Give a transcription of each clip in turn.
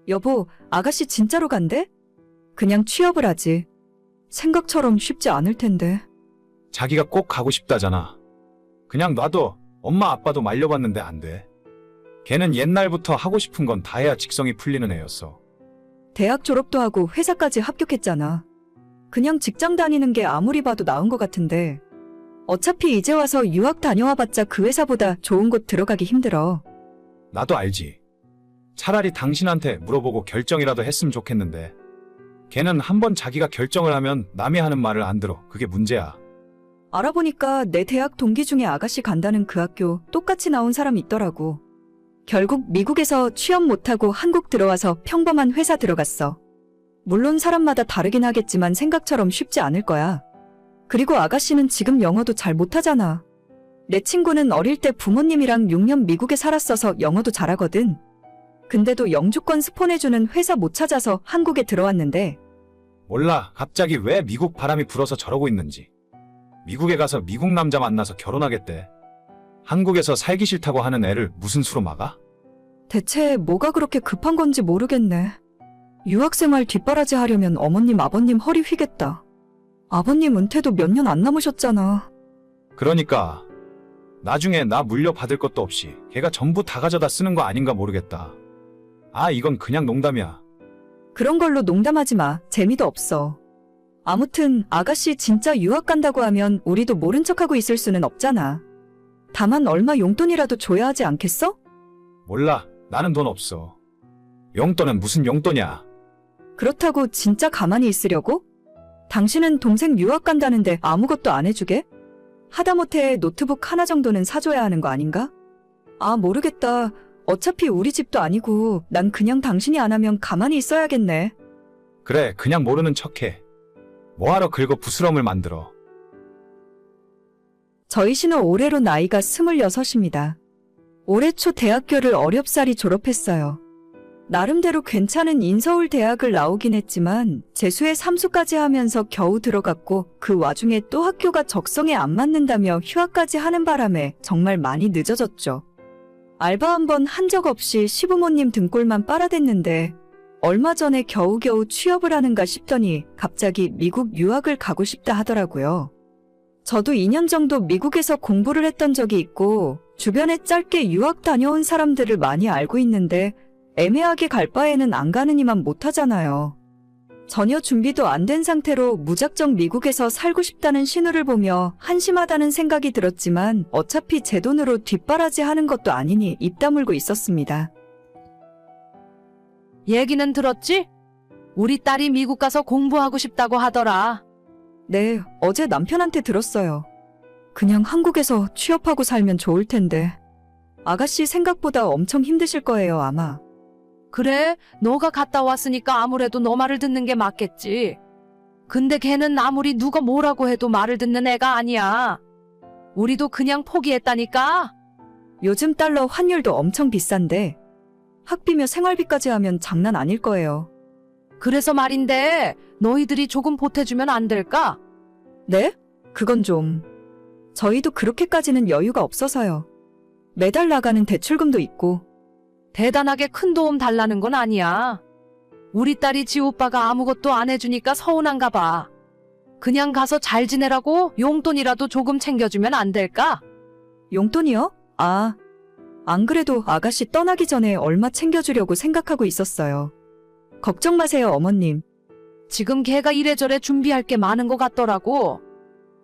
여보, 아가씨 진짜로 간대? 그냥 취업을 하지. 생각처럼 쉽지 않을 텐데. 자기가 꼭 가고 싶다잖아. 그냥 놔둬. 엄마 아빠도 말려봤는데 안 돼. 걔는 옛날부터 하고 싶은 건 다 해야 직성이 풀리는 애였어. 대학 졸업도 하고 회사까지 합격했잖아. 그냥 직장 다니는 게 아무리 봐도 나은 것 같은데. 어차피 이제 와서 유학 다녀와봤자 그 회사보다 좋은 곳 들어가기 힘들어. 나도 알지. 차라리 당신한테 물어보고 결정이라도 했으면 좋겠는데. 걔는 한번 자기가 결정을 하면 남이 하는 말을 안 들어. 그게 문제야. 알아보니까 내 대학 동기 중에 아가씨 간다는 그 학교 똑같이 나온 사람이 있더라고. 결국 미국에서 취업 못하고 한국 들어와서 평범한 회사 들어갔어. 물론 사람마다 다르긴 하겠지만 생각처럼 쉽지 않을 거야. 그리고 아가씨는 지금 영어도 잘 못하잖아. 내 친구는 어릴 때 부모님이랑 6년 미국에 살았어서 영어도 잘하거든. 근데도 영주권 스폰해주는 회사 못 찾아서 한국에 들어왔는데. 몰라. 갑자기 왜 미국 바람이 불어서 저러고 있는지. 미국에 가서 미국 남자 만나서 결혼하겠대. 한국에서 살기 싫다고 하는 애를 무슨 수로 막아? 대체 뭐가 그렇게 급한 건지 모르겠네. 유학생활 뒷바라지 하려면 어머님 아버님 허리 휘겠다. 아버님 은퇴도 몇 년 안 남으셨잖아. 그러니까 나중에 나 물려받을 것도 없이 걔가 전부 다 가져다 쓰는 거 아닌가 모르겠다. 아, 이건 그냥 농담이야. 그런 걸로 농담하지 마. 재미도 없어. 아무튼 아가씨 진짜 유학 간다고 하면 우리도 모른 척하고 있을 수는 없잖아. 다만 얼마 용돈이라도 줘야 하지 않겠어? 몰라. 나는 돈 없어. 용돈은 무슨 용돈이야. 그렇다고 진짜 가만히 있으려고? 당신은 동생 유학 간다는데 아무것도 안 해주게? 하다못해 노트북 하나 정도는 사줘야 하는 거 아닌가? 아, 모르겠다. 어차피 우리 집도 아니고 난 그냥 당신이 안 하면 가만히 있어야겠네. 그래, 그냥 모르는 척해. 뭐하러 긁어 부스럼을 만들어. 저희 신우 올해로 나이가 26입니다. 올해 초 대학교를 어렵사리 졸업했어요. 나름대로 괜찮은 인서울 대학을 나오긴 했지만 재수에 삼수까지 하면서 겨우 들어갔고 그 와중에 또 학교가 적성에 안 맞는다며 휴학까지 하는 바람에 정말 많이 늦어졌죠. 알바 한 번 한 적 없이 시부모님 등골만 빨아댔는데 얼마 전에 겨우겨우 취업을 하는가 싶더니 갑자기 미국 유학을 가고 싶다 하더라고요. 저도 2년 정도 미국에서 공부를 했던 적이 있고 주변에 짧게 유학 다녀온 사람들을 많이 알고 있는데 애매하게 갈 바에는 안 가느니만 못하잖아요. 전혀 준비도 안 된 상태로 무작정 미국에서 살고 싶다는 신우를 보며 한심하다는 생각이 들었지만 어차피 제 돈으로 뒷바라지 하는 것도 아니니 입 다물고 있었습니다. 얘기는 들었지? 우리 딸이 미국 가서 공부하고 싶다고 하더라. 네, 어제 남편한테 들었어요. 그냥 한국에서 취업하고 살면 좋을 텐데. 아가씨 생각보다 엄청 힘드실 거예요, 아마. 그래, 너가 갔다 왔으니까 아무래도 너 말을 듣는 게 맞겠지. 근데 걔는 아무리 누가 뭐라고 해도 말을 듣는 애가 아니야. 우리도 그냥 포기했다니까. 요즘 달러 환율도 엄청 비싼데 학비며 생활비까지 하면 장난 아닐 거예요. 그래서 말인데 너희들이 조금 보태주면 안 될까? 네? 그건 좀. 저희도 그렇게까지는 여유가 없어서요. 매달 나가는 대출금도 있고. 대단하게 큰 도움 달라는 건 아니야. 우리 딸이 지 오빠가 아무것도 안 해주니까 서운한가 봐. 그냥 가서 잘 지내라고 용돈이라도 조금 챙겨주면 안 될까? 용돈이요? 아, 안 그래도 아가씨 떠나기 전에 얼마 챙겨주려고 생각하고 있었어요. 걱정 마세요, 어머님. 지금 걔가 이래저래 준비할 게 많은 것 같더라고.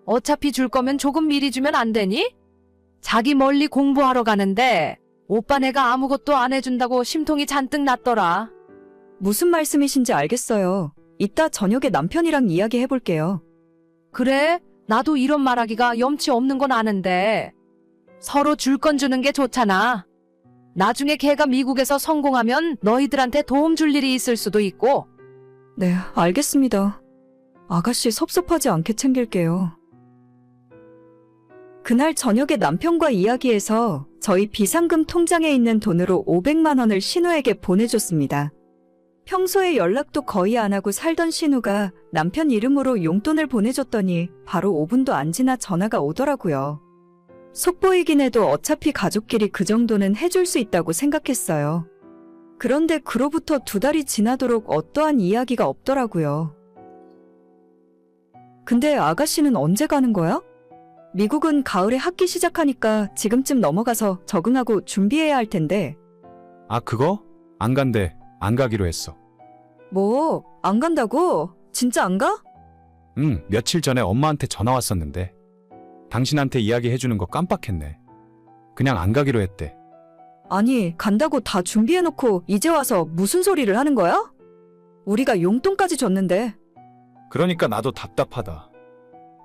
어차피 줄 거면 조금 미리 주면 안 되니? 자기 멀리 공부하러 가는데 오빠네가 아무것도 안 해준다고 심통이 잔뜩 났더라. 무슨 말씀이신지 알겠어요. 이따 저녁에 남편이랑 이야기해볼게요. 그래, 나도 이런 말하기가 염치 없는 건 아는데 서로 줄 건 주는 게 좋잖아. 나중에 걔가 미국에서 성공하면 너희들한테 도움 줄 일이 있을 수도 있고. 네, 알겠습니다. 아가씨 섭섭하지 않게 챙길게요. 그날 저녁에 남편과 이야기해서 저희 비상금 통장에 있는 돈으로 500만 원을 신우에게 보내줬습니다. 평소에 연락도 거의 안 하고 살던 신우가 남편 이름으로 용돈을 보내줬더니 바로 5분도 안 지나 전화가 오더라고요. 속 보이긴 해도 어차피 가족끼리 그 정도는 해줄 수 있다고 생각했어요. 그런데 그로부터 2달이 지나도록 어떠한 이야기가 없더라고요. 근데 아가씨는 언제 가는 거야? 미국은 가을에 학기 시작하니까 지금쯤 넘어가서 적응하고 준비해야 할 텐데. 아, 그거? 안 간대. 안 가기로 했어. 뭐, 안 간다고? 진짜 안 가? 응, 며칠 전에 엄마한테 전화 왔었는데 당신한테 이야기해주는 거 깜빡했네. 그냥 안 가기로 했대. 아니, 간다고 다 준비해놓고 이제 와서 무슨 소리를 하는 거야? 우리가 용돈까지 줬는데. 그러니까 나도 답답하다.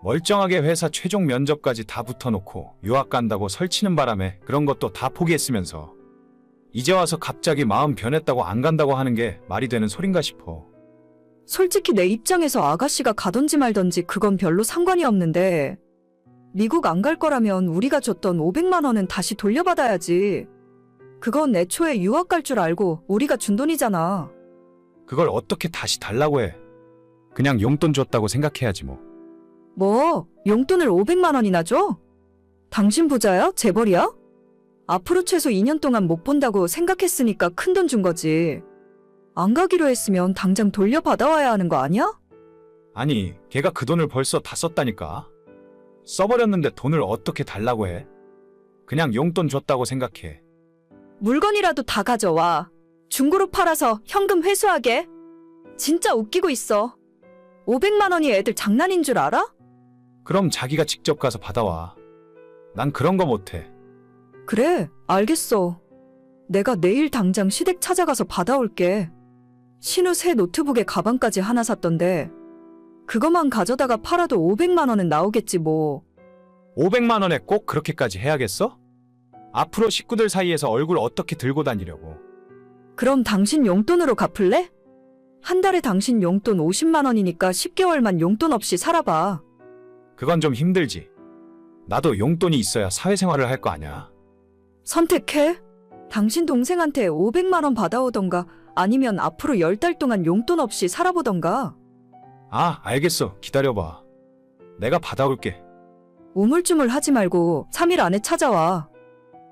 멀쩡하게 회사 최종 면접까지 다 붙어놓고 유학 간다고 설치는 바람에 그런 것도 다 포기했으면서 이제 와서 갑자기 마음 변했다고 안 간다고 하는 게 말이 되는 소린가 싶어. 솔직히 내 입장에서 아가씨가 가던지 말던지 그건 별로 상관이 없는데 미국 안 갈 거라면 우리가 줬던 500만 원은 다시 돌려받아야지. 그건 애초에 유학 갈 줄 알고 우리가 준 돈이잖아. 그걸 어떻게 다시 달라고 해. 그냥 용돈 줬다고 생각해야지 뭐. 뭐, 용돈을 500만 원이나 줘? 당신 부자야? 재벌이야? 앞으로 최소 2년 동안 못 본다고 생각했으니까 큰돈 준 거지. 안 가기로 했으면 당장 돌려받아와야 하는 거 아니야? 아니, 걔가 그 돈을 벌써 다 썼다니까. 써버렸는데 돈을 어떻게 달라고 해. 그냥 용돈 줬다고 생각해. 물건이라도 다 가져와. 중고로 팔아서 현금 회수하게. 진짜 웃기고 있어. 500만 원이 애들 장난인 줄 알아? 그럼 자기가 직접 가서 받아와. 난 그런 거 못해. 그래, 알겠어. 내가 내일 당장 시댁 찾아가서 받아올게. 신우 새 노트북에 가방까지 하나 샀던데 그거만 가져다가 팔아도 500만 원은 나오겠지 뭐. 500만 원에 꼭 그렇게까지 해야겠어? 앞으로 식구들 사이에서 얼굴 어떻게 들고 다니려고. 그럼 당신 용돈으로 갚을래? 한 달에 당신 용돈 50만 원이니까 10개월만 용돈 없이 살아봐. 그건 좀 힘들지. 나도 용돈이 있어야 사회생활을 할 거 아냐. 선택해. 당신 동생한테 500만 원 받아오던가 아니면 앞으로 10달 동안 용돈 없이 살아보던가. 아, 알겠어. 기다려봐. 내가 받아올게. 우물쭈물 하지 말고 3일 안에 찾아와.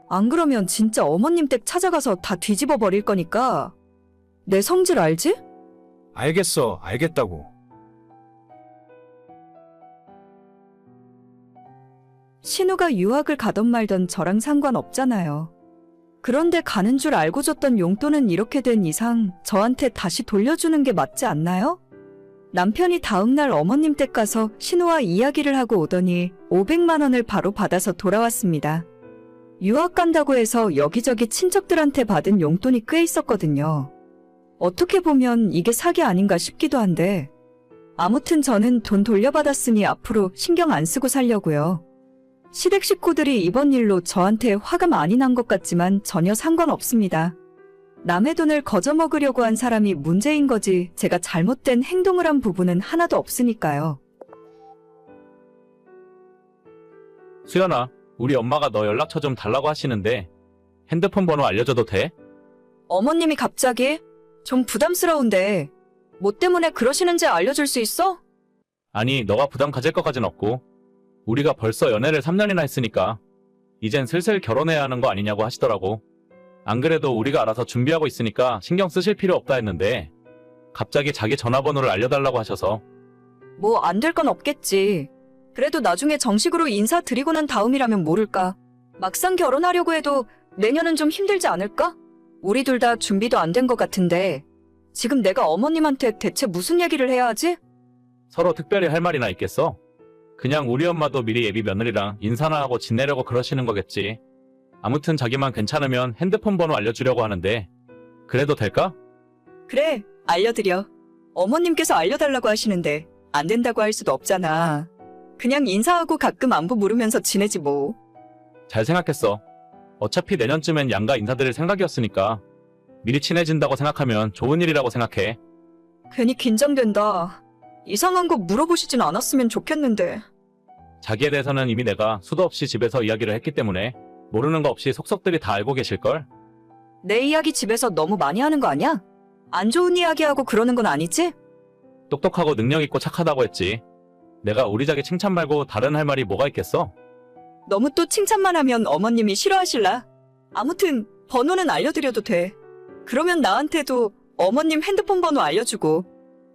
안 그러면 진짜 어머님 댁 찾아가서 다 뒤집어 버릴 거니까. 내 성질 알지? 알겠어. 알겠다고. 신우가 유학을 가던 말던 저랑 상관없잖아요. 그런데 가는 줄 알고 줬던 용돈은 이렇게 된 이상 저한테 다시 돌려주는 게 맞지 않나요? 남편이 다음날 어머님 댁 가서 신우와 이야기를 하고 오더니 500만 원을 바로 받아서 돌아왔습니다. 유학 간다고 해서 여기저기 친척들한테 받은 용돈이 꽤 있었거든요. 어떻게 보면 이게 사기 아닌가 싶기도 한데 아무튼 저는 돈 돌려받았으니 앞으로 신경 안 쓰고 살려고요. 시댁 식구들이 이번 일로 저한테 화가 많이 난 것 같지만 전혀 상관없습니다. 남의 돈을 거저먹으려고 한 사람이 문제인 거지 제가 잘못된 행동을 한 부분은 하나도 없으니까요. 수연아, 우리 엄마가 너 연락처 좀 달라고 하시는데 핸드폰 번호 알려줘도 돼? 어머님이 갑자기? 좀 부담스러운데 뭐 때문에 그러시는지 알려줄 수 있어? 아니, 너가 부담 가질 것까진 없고 우리가 벌써 연애를 3년이나 했으니까 이젠 슬슬 결혼해야 하는 거 아니냐고 하시더라고. 안 그래도 우리가 알아서 준비하고 있으니까 신경 쓰실 필요 없다 했는데 갑자기 자기 전화번호를 알려달라고 하셔서. 뭐 안 될 건 없겠지. 그래도 나중에 정식으로 인사드리고 난 다음이라면 모를까. 막상 결혼하려고 해도 내년은 좀 힘들지 않을까? 우리 둘 다 준비도 안 된 것 같은데 지금 내가 어머님한테 대체 무슨 얘기를 해야 하지? 서로 특별히 할 말이나 있겠어? 그냥 우리 엄마도 미리 예비 며느리랑 인사나 하고 지내려고 그러시는 거겠지. 아무튼 자기만 괜찮으면 핸드폰 번호 알려주려고 하는데 그래도 될까? 그래, 알려드려. 어머님께서 알려달라고 하시는데 안 된다고 할 수도 없잖아. 그냥 인사하고 가끔 안부 물으면서 지내지 뭐. 잘 생각했어. 어차피 내년쯤엔 양가 인사드릴 생각이었으니까 미리 친해진다고 생각하면 좋은 일이라고 생각해. 괜히 긴장된다. 이상한 거 물어보시진 않았으면 좋겠는데. 자기에 대해서는 이미 내가 수도 없이 집에서 이야기를 했기 때문에 모르는 거 없이 속속들이 다 알고 계실걸? 내 이야기 집에서 너무 많이 하는 거 아니야? 안 좋은 이야기하고 그러는 건 아니지? 똑똑하고 능력 있고 착하다고 했지. 내가 우리 자기 칭찬 말고 다른 할 말이 뭐가 있겠어? 너무 또 칭찬만 하면 어머님이 싫어하실라. 아무튼 번호는 알려드려도 돼. 그러면 나한테도 어머님 핸드폰 번호 알려주고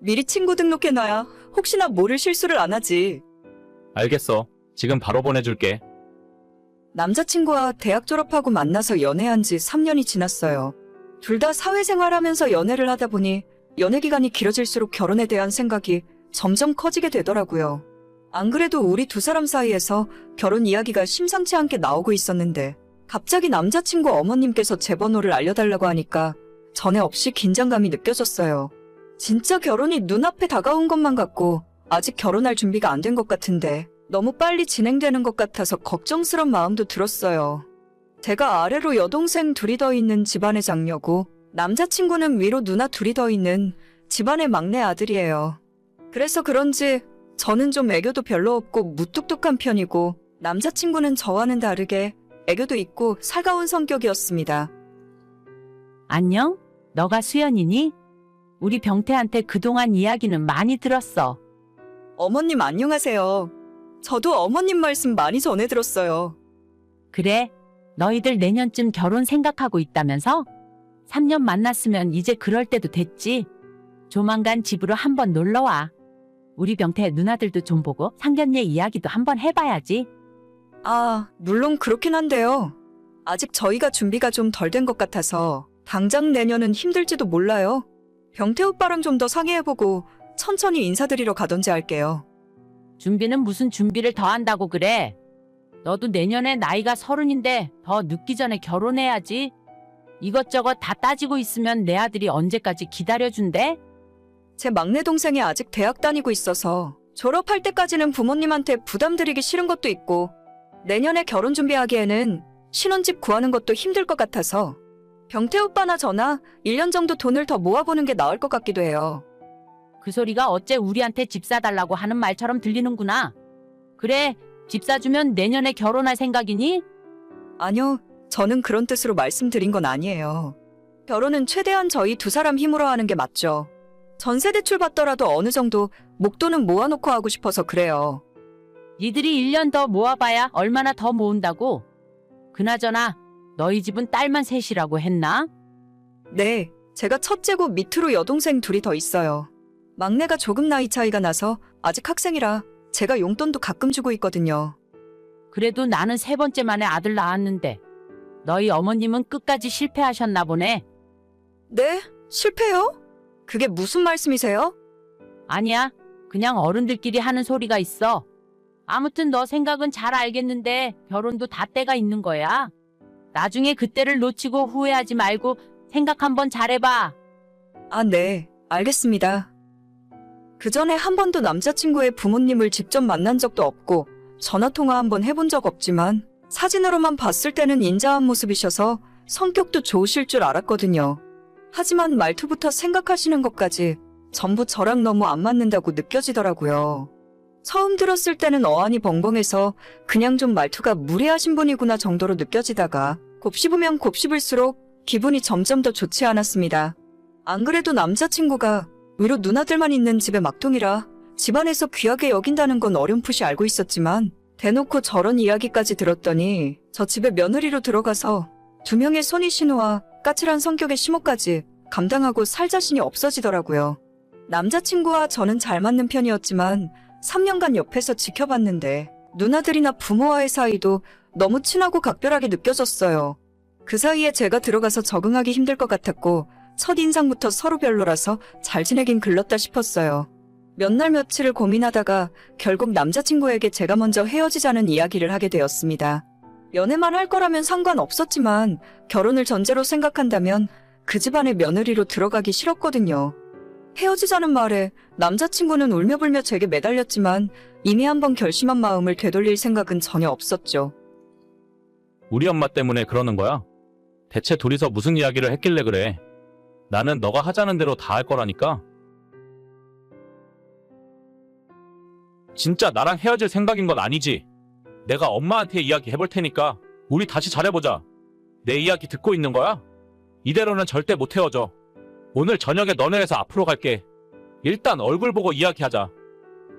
미리 친구 등록해놔야 혹시나 모를 실수를 안 하지. 알겠어. 지금 바로 보내줄게. 남자친구와 대학 졸업하고 만나서 연애한 지 3년이 지났어요. 둘 다 사회생활하면서 연애를 하다 보니 연애 기간이 길어질수록 결혼에 대한 생각이 점점 커지게 되더라고요. 안 그래도 우리 두 사람 사이에서 결혼 이야기가 심상치 않게 나오고 있었는데 갑자기 남자친구 어머님께서 제 번호를 알려달라고 하니까 전에 없이 긴장감이 느껴졌어요. 진짜 결혼이 눈앞에 다가온 것만 같고 아직 결혼할 준비가 안 된 것 같은데 너무 빨리 진행되는 것 같아서 걱정스런 마음도 들었어요. 제가 아래로 여동생 둘이 더 있는 집안의 장녀고 남자친구는 위로 누나 둘이 더 있는 집안의 막내 아들이에요. 그래서 그런지 저는 좀 애교도 별로 없고 무뚝뚝한 편이고 남자친구는 저와는 다르게 애교도 있고 살가운 성격이었습니다. 안녕? 너가 수연이니? 우리 병태한테 그동안 이야기는 많이 들었어. 어머님 안녕하세요. 저도 어머님 말씀 많이 전해 들었어요. 그래? 너희들 내년쯤 결혼 생각하고 있다면서? 3년 만났으면 이제 그럴 때도 됐지. 조만간 집으로 한번 놀러와. 우리 병태 누나들도 좀 보고 상견례 이야기도 한번 해봐야지. 아, 물론 그렇긴 한데요. 아직 저희가 준비가 좀 덜 된 것 같아서 당장 내년은 힘들지도 몰라요. 병태 오빠랑 좀 더 상의해보고 천천히 인사드리러 가던지 할게요. 준비는 무슨 준비를 더 한다고 그래? 너도 내년에 나이가 30인데 더 늦기 전에 결혼해야지. 이것저것 다 따지고 있으면 내 아들이 언제까지 기다려준대? 제 막내 동생이 아직 대학 다니고 있어서 졸업할 때까지는 부모님한테 부담드리기 싫은 것도 있고 내년에 결혼 준비하기에는 신혼집 구하는 것도 힘들 것 같아서 병태 오빠나 저나 1년 정도 돈을 더 모아보는 게 나을 것 같기도 해요. 그 소리가 어째 우리한테 집 사달라고 하는 말처럼 들리는구나. 그래, 집 사주면 내년에 결혼할 생각이니? 아니요, 저는 그런 뜻으로 말씀드린 건 아니에요. 결혼은 최대한 저희 두 사람 힘으로 하는 게 맞죠. 전세 대출 받더라도 어느 정도 목돈은 모아놓고 하고 싶어서 그래요. 니들이 1년 더 모아봐야 얼마나 더 모은다고? 그나저나 너희 집은 딸만 셋이라고 했나? 네, 제가 첫째고 밑으로 여동생 둘이 더 있어요. 막내가 조금 나이 차이가 나서 아직 학생이라 제가 용돈도 가끔 주고 있거든요. 그래도 나는 세 번째 만에 아들 낳았는데 너희 어머님은 끝까지 실패하셨나 보네. 네? 실패요? 그게 무슨 말씀이세요? 아니야, 그냥 어른들끼리 하는 소리가 있어. 아무튼 너 생각은 잘 알겠는데 결혼도 다 때가 있는 거야. 나중에 그때를 놓치고 후회하지 말고 생각 한번 잘해봐. 아, 네, 알겠습니다. 그 전에 한 번도 남자친구의 부모님을 직접 만난 적도 없고 전화통화 한번 해본 적 없지만 사진으로만 봤을 때는 인자한 모습이셔서 성격도 좋으실 줄 알았거든요. 하지만 말투부터 생각하시는 것까지 전부 저랑 너무 안 맞는다고 느껴지더라고요. 처음 들었을 때는 어안이 벙벙해서 그냥 좀 말투가 무례하신 분이구나 정도로 느껴지다가 곱씹으면 곱씹을수록 기분이 점점 더 좋지 않았습니다. 안 그래도 남자친구가 위로 누나들만 있는 집의 막둥이라 집안에서 귀하게 여긴다는 건 어렴풋이 알고 있었지만 대놓고 저런 이야기까지 들었더니 저 집에 며느리로 들어가서 두 명의 손이신우와 까칠한 성격의 시모까지 감당하고 살 자신이 없어지더라고요. 남자친구와 저는 잘 맞는 편이었지만 3년간 옆에서 지켜봤는데 누나들이나 부모와의 사이도 너무 친하고 각별하게 느껴졌어요. 그 사이에 제가 들어가서 적응하기 힘들 것 같았고 첫인상부터 서로 별로라서 잘 지내긴 글렀다 싶었어요. 몇 날 며칠을 고민하다가 결국 남자친구에게 제가 먼저 헤어지자는 이야기를 하게 되었습니다. 연애만 할 거라면 상관없었지만 결혼을 전제로 생각한다면 그 집안의 며느리로 들어가기 싫었거든요. 헤어지자는 말에 남자친구는 울며불며 제게 매달렸지만 이미 한번 결심한 마음을 되돌릴 생각은 전혀 없었죠. 우리 엄마 때문에 그러는 거야? 대체 둘이서 무슨 이야기를 했길래 그래? 나는 너가 하자는 대로 다 할 거라니까? 진짜 나랑 헤어질 생각인 건 아니지? 내가 엄마한테 이야기 해볼 테니까 우리 다시 잘해보자. 내 이야기 듣고 있는 거야? 이대로는 절대 못 헤어져. 오늘 저녁에 너네 회사 앞으로 갈게. 일단 얼굴 보고 이야기하자.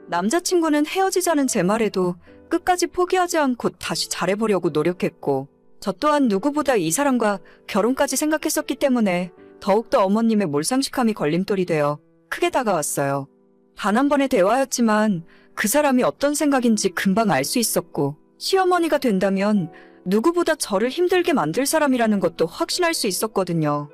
남자친구는 헤어지자는 제 말에도 끝까지 포기하지 않고 다시 잘해보려고 노력했고 저 또한 누구보다 이 사람과 결혼까지 생각했었기 때문에 더욱더 어머님의 몰상식함이 걸림돌이 되어 크게 다가왔어요. 단 한 번의 대화였지만 그 사람이 어떤 생각인지 금방 알 수 있었고, 시어머니가 된다면 누구보다 저를 힘들게 만들 사람이라는 것도 확신할 수 있었거든요.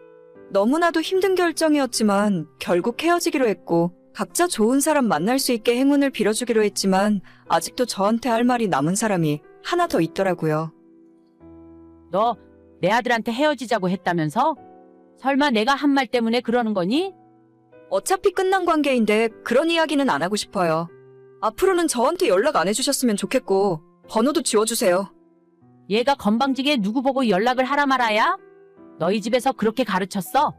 너무나도 힘든 결정이었지만 결국 헤어지기로 했고, 각자 좋은 사람 만날 수 있게 행운을 빌어주기로 했지만 아직도 저한테 할 말이 남은 사람이 하나 더 있더라고요. 너 내 아들한테 헤어지자고 했다면서? 설마 내가 한 말 때문에 그러는 거니? 어차피 끝난 관계인데 그런 이야기는 안 하고 싶어요. 앞으로는 저한테 연락 안 해주셨으면 좋겠고, 번호도 지워주세요. 얘가 건방지게 누구 보고 연락을 하라 말아야? 너희 집에서 그렇게 가르쳤어?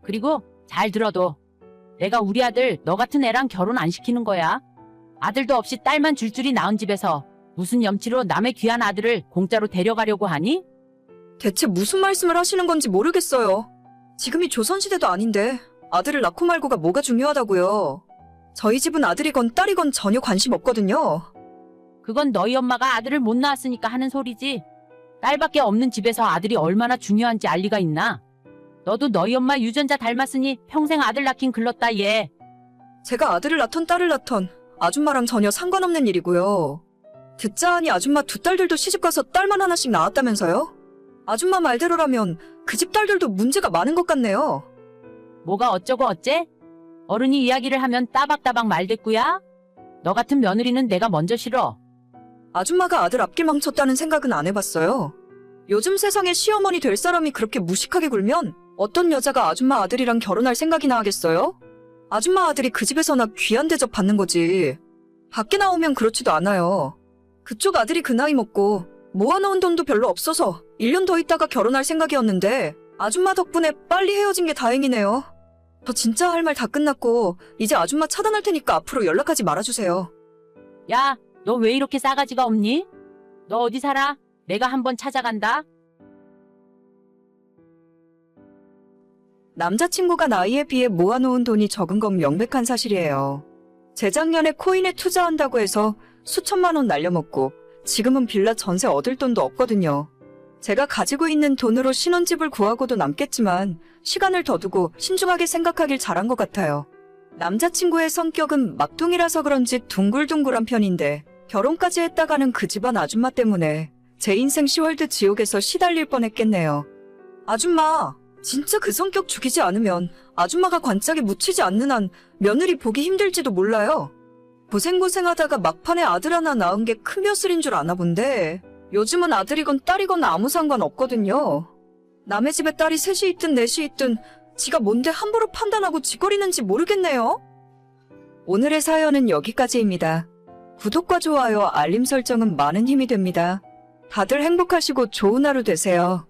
그리고 잘 들어도 내가 우리 아들 너 같은 애랑 결혼 안 시키는 거야. 아들도 없이 딸만 줄줄이 낳은 집에서 무슨 염치로 남의 귀한 아들을 공짜로 데려가려고 하니? 대체 무슨 말씀을 하시는 건지 모르겠어요. 지금이 조선시대도 아닌데 아들을 낳고 말고가 뭐가 중요하다고요. 저희 집은 아들이건 딸이건 전혀 관심 없거든요. 그건 너희 엄마가 아들을 못 낳았으니까 하는 소리지. 딸밖에 없는 집에서 아들이 얼마나 중요한지 알 리가 있나? 너도 너희 엄마 유전자 닮았으니 평생 아들 낳긴 글렀다 얘. 제가 아들을 낳던 딸을 낳던 아줌마랑 전혀 상관없는 일이고요. 듣자 하니 아줌마 두 딸들도 시집가서 딸만 하나씩 낳았다면서요? 아줌마 말대로라면 그 집 딸들도 문제가 많은 것 같네요. 뭐가 어쩌고 어째? 어른이 이야기를 하면 따박따박 말대꾸야? 너 같은 며느리는 내가 먼저 싫어. 아줌마가 아들 앞길 망쳤다는 생각은 안 해봤어요. 요즘 세상에 시어머니 될 사람이 그렇게 무식하게 굴면 어떤 여자가 아줌마 아들이랑 결혼할 생각이나 하겠어요? 아줌마 아들이 그 집에서나 귀한 대접 받는 거지. 밖에 나오면 그렇지도 않아요. 그쪽 아들이 그 나이 먹고 모아놓은 돈도 별로 없어서 1년 더 있다가 결혼할 생각이었는데 아줌마 덕분에 빨리 헤어진 게 다행이네요. 저 진짜 할 말 다 끝났고 이제 아줌마 차단할 테니까 앞으로 연락하지 말아주세요. 야, 너 왜 이렇게 싸가지가 없니? 너 어디 살아? 내가 한번 찾아간다. 남자친구가 나이에 비해 모아놓은 돈이 적은 건 명백한 사실이에요. 재작년에 코인에 투자한다고 해서 수천만 원 날려먹고 지금은 빌라 전세 얻을 돈도 없거든요. 제가 가지고 있는 돈으로 신혼집을 구하고도 남겠지만 시간을 더 두고 신중하게 생각하길 잘한 것 같아요. 남자친구의 성격은 막둥이라서 그런지 둥글둥글한 편인데 결혼까지 했다가는 그 집안 아줌마 때문에 제 인생 시월드 지옥에서 시달릴 뻔했겠네요. 아줌마, 진짜 그 성격 죽이지 않으면 아줌마가 관짝에 묻히지 않는 한 며느리 보기 힘들지도 몰라요. 고생고생하다가 막판에 아들 하나 낳은 게 큰 벼슬인 줄 아나 본데 요즘은 아들이건 딸이건 아무 상관 없거든요. 남의 집에 딸이 셋이 있든 넷이 있든 지가 뭔데 함부로 판단하고 짓거리는지 모르겠네요. 오늘의 사연은 여기까지입니다. 구독과 좋아요, 알림 설정은 많은 힘이 됩니다. 다들 행복하시고 좋은 하루 되세요.